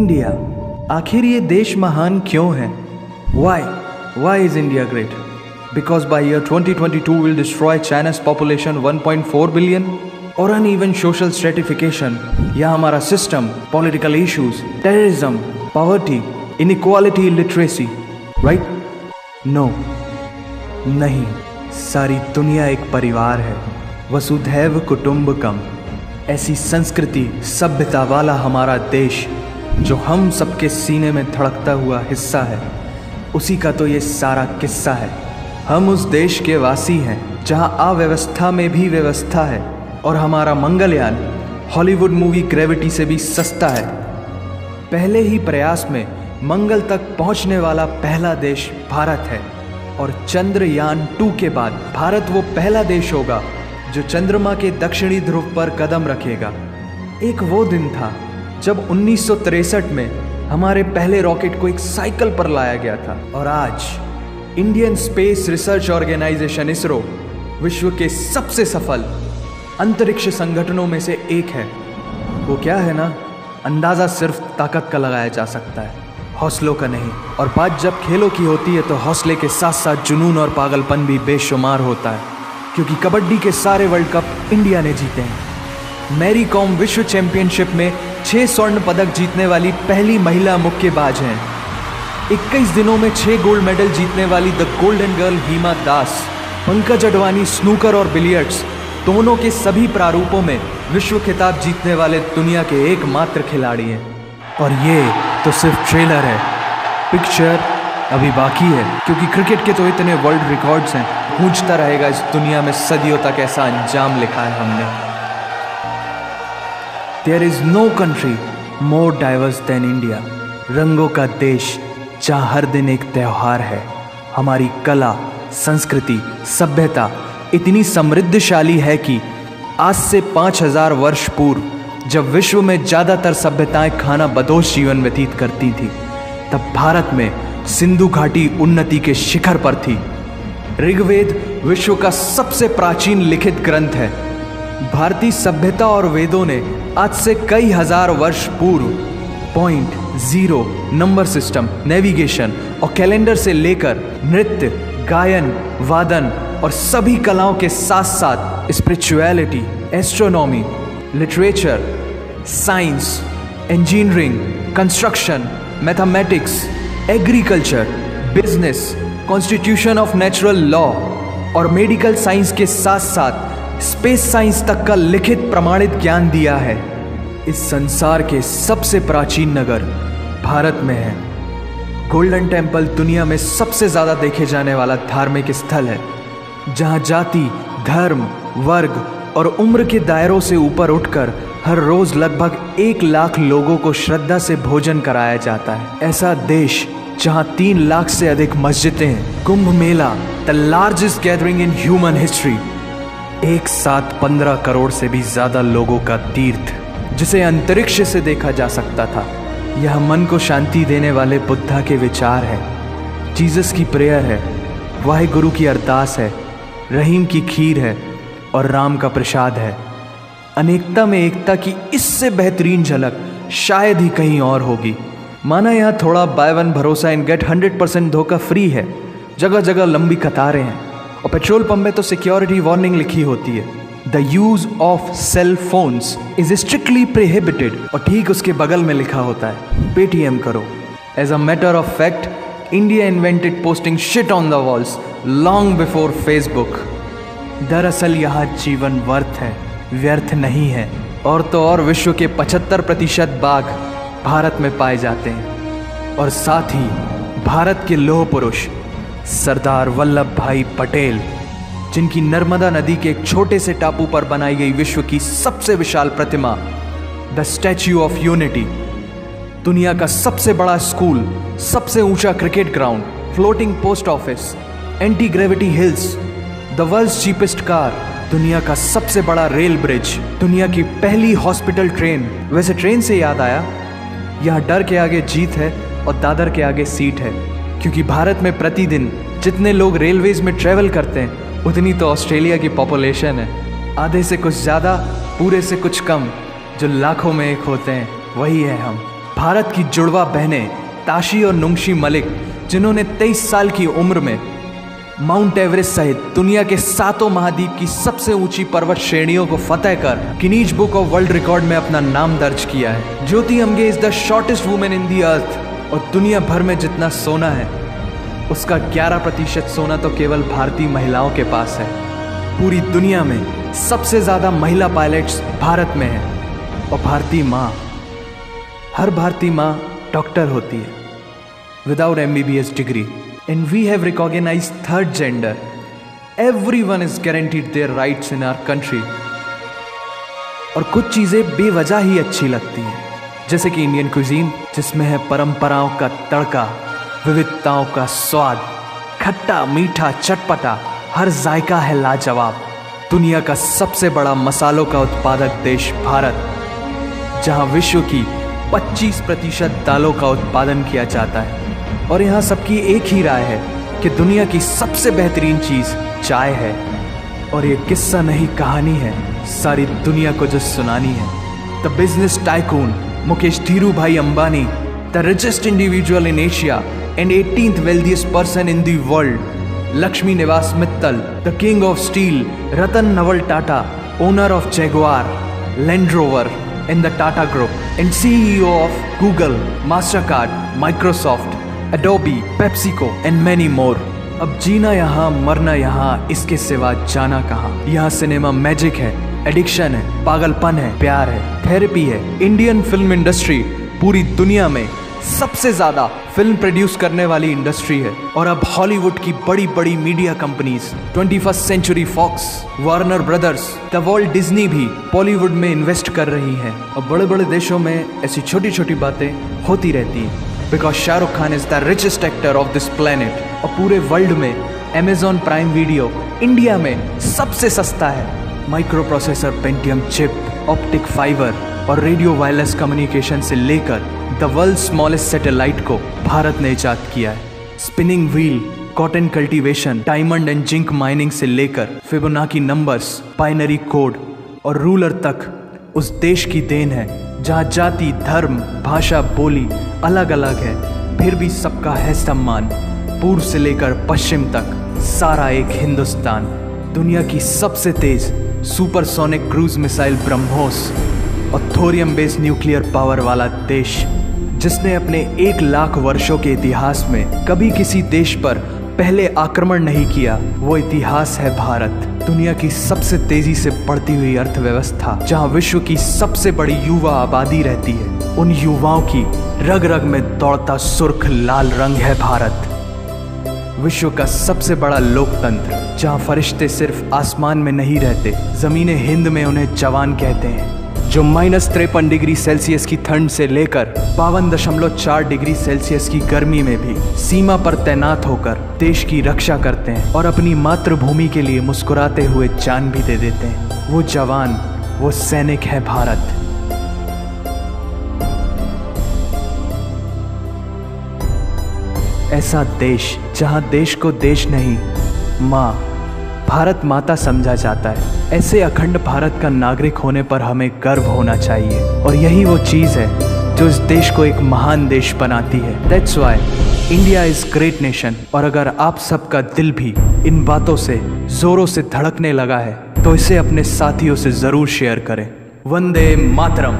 India, आखिर ये देश महान क्यों है? Why is India great? Because by year 2022 we'll destroy China's population 1.4 billion? और uneven social stratification या हमारा system, political issues, terrorism, poverty, inequality, illiteracy, right? No, नहीं, सारी दुनिया एक परिवार है, वसुधैव कुटुंबकम। ऐसी संस्कृति, सभ्यता वाला हमारा देश जो हम सबके सीने में धड़कता हुआ हिस्सा है, उसी का तो ये सारा किस्सा है। हम उस देश के वासी हैं जहां अव्यवस्था में भी व्यवस्था है, और हमारा मंगलयान हॉलीवुड मूवी ग्रेविटी से भी सस्ता है। पहले ही प्रयास में मंगल तक पहुंचने वाला पहला देश भारत है, और चंद्रयान 2 के बाद भारत वो पहला देश होगा जो चंद्रमा के दक्षिणी ध्रुव पर कदम रखेगा। एक वो दिन था जब 1963 में हमारे पहले रॉकेट को एक साइकिल पर लाया गया था, और आज Indian space research organisation ISRO विश्व के सबसे सफल अंतरिक्ष संगठनों में से एक है। वो क्या है ना, अंदाज़ा सिर्फ ताकत का लगाया जा सकता है, हौसलों का नहीं। और बात जब खेलों की होती है तो हौसले के साथ साथ जुनून और पागलपन भी बेशुमार होता है, क्योंकि कबड्डी के सारे वर्ल्ड कप इंडिया ने जीते हैं। मैरी कॉम विश्व चैंपियनशिप में 6 स्वर्ण पदक जीतने वाली पहली महिला मुक्केबाज हैं। 21 दिनों में 6 गोल्ड मेडल जीतने वाली the golden girl Hima Das. Pankaj Advani snooker और बिलियर्ड्स दोनों के सभी प्रारूपों में विश्व खिताब जीतने वाले दुनिया के एकमात्र खिलाड़ी हैं। और ये तो सिर्फ ट्रेलर है, पिक्चर अभी बाकी है, क्योंकि क्रिकेट के तो इतने वर्ल्ड रिकॉर्ड्स हैं, गूंजता रहेगा इस दुनिया में सदियों तक ऐसा अंजाम लिखा है हमने। There is no country more diverse than India. रंगों का देश जहाँ हर दिन एक त्यौहार है। हमारी कला, संस्कृति, सभ्यता इतनी समृद्धशाली है कि आज से 5000 वर्ष पूर्व जब विश्व में ज़्यादातर सभ्यताएं खाना बदोश जीवन व्यतीत करती थी, तब भारत में सिंधु घाटी उन्नति के शिखर पर थी। ऋग्वेद विश्व का सबसे प्राचीन लिखित ग्रंथ है। भारतीय सभ्यता और वेदों ने आज से कई हजार वर्ष पूर्व point, zero, number system, navigation और कैलेंडर से लेकर नृत्य, गायन, वादन और सभी कलाओं के साथ साथ spirituality, astronomy, literature, science, engineering, construction, mathematics, agriculture, business, constitution of natural law और मेडिकल साइंस के साथ साथ स्पेस साइंस तक का लिखित प्रमाणित ज्ञान दिया है। इस संसार के सबसे प्राचीन नगर भारत में है। गोल्डन टेम्पल दुनिया में सबसे ज़्यादा देखे जाने वाला धार्मिक स्थल है, जहाँ जाति, धर्म, वर्ग और उम्र के दायरों से ऊपर उठकर हर रोज़ लगभग 1 लाख लोगों को श्रद्धा से भोजन कराया जाता है। ऐसा देश जहाँ 3 लाख से अधिक मस्जिदें हैं। Kumbh Mela, the largest gathering in human history. एक साथ 15 करोड़ से भी ज़्यादा लोगों का तीर्थ, जिसे अंतरिक्ष से देखा जा सकता था। यह मन को शांति देने वाले बुद्धा के विचार है, जीसस की प्रेयर है, वाहिगुरु की अरदास है, रहीम की खीर है और राम का प्रसाद है। अनेकता में एकता की इससे बेहतरीन झलक शायद ही कहीं और होगी। माना यहाँ थोड़ा बाय वन भरोसा एंड गेट 100% धोखा फ्री है, जगह जगह लंबी कतारें हैं, और पेट्रोल पंप में तो सिक्योरिटी वार्निंग लिखी होती है, the use of cell phones is strictly prohibited, और ठीक उसके बगल में लिखा होता है पेटीएम करो। As a matter of fact, India invented posting shit on the walls long before Facebook. दरअसल यहाँ जीवन वर्थ है, व्यर्थ नहीं है। और तो और विश्व के 75% बाघ भारत में पाए जाते हैं, और साथ ही भारत के लौह पुरुष सरदार वल्लभ भाई पटेल, जिनकी नर्मदा नदी के एक छोटे से टापू पर बनाई गई विश्व की सबसे विशाल प्रतिमा द स्टैच्यू ऑफ यूनिटी, दुनिया का सबसे बड़ा स्कूल, सबसे ऊंचा cricket ground, floating post office, anti gravity hills, the world's cheapest car, दुनिया का सबसे बड़ा रेल ब्रिज, दुनिया की पहली हॉस्पिटल ट्रेन। वैसे ट्रेन से याद आया, यहाँ डर के आगे जीत है और दादर के आगे सीट है, क्योंकि भारत में प्रतिदिन जितने लोग रेलवेज में ट्रैवल करते हैं उतनी तो ऑस्ट्रेलिया की पॉपुलेशन है। आधे से कुछ ज़्यादा, पूरे से कुछ कम, जो लाखों में एक होते हैं, वही है हम। भारत की जुड़वा बहनें ताशी और नुंगशी मलिक, जिन्होंने 23 साल की उम्र में माउंट एवरेस्ट सहित दुनिया के 7 महाद्वीप की सबसे ऊंची पर्वत श्रेणियों को फतेह कर Guinness book of world record में अपना नाम दर्ज किया है। Jyoti Amge is the shortest women in the earth. और दुनिया भर में जितना सोना है उसका 11% सोना तो केवल भारतीय महिलाओं के पास है। पूरी दुनिया में सबसे ज्यादा महिला पायलट्स भारत में है। और भारतीय माँ, हर भारतीय माँ डॉक्टर होती है without MBBS degree. And we have recognized third gender. Everyone is guaranteed their rights in our country. और कुछ चीज़ें बेवजह ही अच्छी लगती हैं, जैसे कि इंडियन क्विजीन, जिसमें है परंपराओं का तड़का, विविधताओं का स्वाद, खट्टा मीठा चटपटा, हर जायका है लाजवाब। दुनिया का सबसे बड़ा मसालों का उत्पादक देश भारत, जहां विश्व की 25% दालों का उत्पादन किया जाता है। और यहाँ सबकी एक ही राय है कि दुनिया की सबसे बेहतरीन चीज़ चाय है। और ये किस्सा नहीं कहानी है, सारी दुनिया को जो सुनानी है। The business tycoon Mukesh Dhirubhai Ambani, the richest individual in Asia and 18th wealthiest person in the world, Lakshmi Niwas Mittal, the king of steel Ratan Naval Tata, owner of Jaguar, Land Rover in the Tata Group, and CEO of Google, Mastercard, Microsoft, Adobe, PepsiCo and many more। अब जीना यहाँ मरना यहाँ, इसके सिवा जाना कहाँ। यहाँ cinema magic है, एडिक्शन है, पागलपन है, प्यार है, थेरेपी है। इंडियन फिल्म इंडस्ट्री पूरी दुनिया में सबसे ज्यादा फिल्म प्रोड्यूस करने वाली इंडस्ट्री है। और अब हॉलीवुड की बड़ी बड़ी media companies, 21st Century Fox, Warner Brothers, the World Disney भी बॉलीवुड में इन्वेस्ट कर रही हैं। और बड़े बड़े देशों में ऐसी छोटी छोटी बातें होती रहती हैं, because Shahrukh Khan is the richest actor of this planet. और पूरे वर्ल्ड में अमेजॉन प्राइम वीडियो इंडिया में सबसे सस्ता है। Micro processor Pentium chip, optic fibre और रेडियो वायरलेस कम्युनिकेशन से लेकर द वर्ल्ड स्मॉलेस्ट सैटेलाइट को भारत ने इजाद किया है। Spinning wheel, cotton cultivation, diamond and zinc mining से लेकर फिबोनाची नंबर्स, बाइनरी कोड और रूलर तक उस देश की देन है जहाँ जाति, धर्म, भाषा, बोली अलग अलग है, फिर भी सबका है सम्मान। पूर्व से लेकर पश्चिम तक सारा एक हिंदुस्तान। दुनिया की सबसे तेज सुपरसोनिक क्रूज मिसाइल ब्रह्मोस और थोरियम बेस्ड न्यूक्लियर पावर वाला देश, जिसने अपने 1 लाख वर्षों के इतिहास में कभी किसी देश पर पहले आक्रमण नहीं किया, वो इतिहास है भारत। दुनिया की सबसे तेजी से बढ़ती हुई अर्थव्यवस्था, जहां विश्व की सबसे बड़ी युवा आबादी रहती है, उन युवाओं की रग रग में दौड़ता सुर्ख लाल रंग है भारत। विश्व का सबसे बड़ा लोकतंत्र, जहां फरिश्ते सिर्फ आसमान में नहीं रहते, जमीने हिंद में उन्हें जवान कहते हैं, जो -53 डिग्री सेल्सियस की ठंड से लेकर 52.4 डिग्री सेल्सियस की गर्मी में भी सीमा पर तैनात होकर देश की रक्षा करते हैं और अपनी मातृभूमि के लिए मुस्कुराते हुए जान भी दे देते हैं। वो जवान, वो सैनिक है भारत। ऐसा देश जहां देश को देश नहीं, माँ, भारत माता समझा जाता है। ऐसे अखंड भारत का नागरिक होने पर हमें गर्व होना चाहिए। और यही वो चीज़ है जो इस देश को एक महान देश बनाती है। That's why India is great nation. और अगर आप सबका दिल भी इन बातों से जोरों से धड़कने लगा है तो इसे अपने साथियों से ज़रूर शेयर करें। वंदे मातरम।